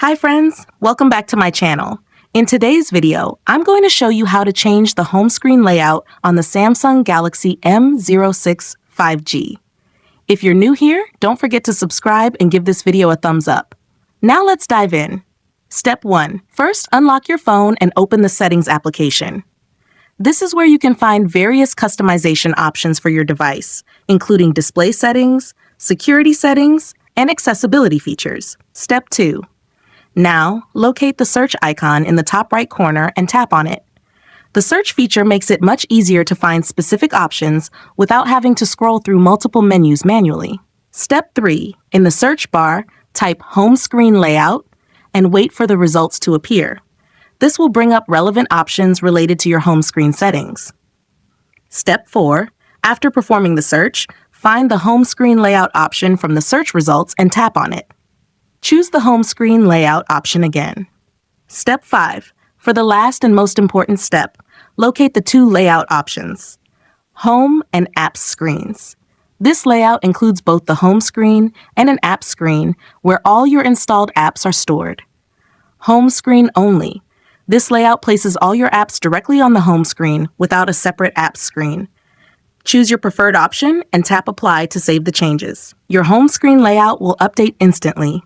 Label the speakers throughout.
Speaker 1: Hi friends, welcome back to my channel. In today's video, I'm going to show you how to change the home screen layout on the Samsung Galaxy M06 5G. If you're new here, don't forget to subscribe and give this video a thumbs up. Now let's dive in. Step 1. First, unlock your phone and open the Settings application. This is where you can find various customization options for your device, including display settings, security settings, and accessibility features. Step 2. Now, locate the search icon in the top right corner and tap on it. The search feature makes it much easier to find specific options without having to scroll through multiple menus manually. Step 3. In the search bar, type Home Screen Layout and wait for the results to appear. This will bring up relevant options related to your home screen settings. Step 4. After performing the search, find the Home Screen Layout option from the search results and tap on it. Choose the Home Screen Layout option again. Step 5. For the last and most important step, locate the two layout options, Home and Apps screens. This layout includes both the home screen and an app screen where all your installed apps are stored. Home screen only. This layout places all your apps directly on the home screen without a separate app screen. Choose your preferred option and tap Apply to save the changes. Your home screen layout will update instantly.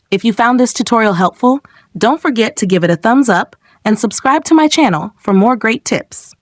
Speaker 1: If you found this tutorial helpful, don't forget to give it a thumbs up and subscribe to my channel for more great tips.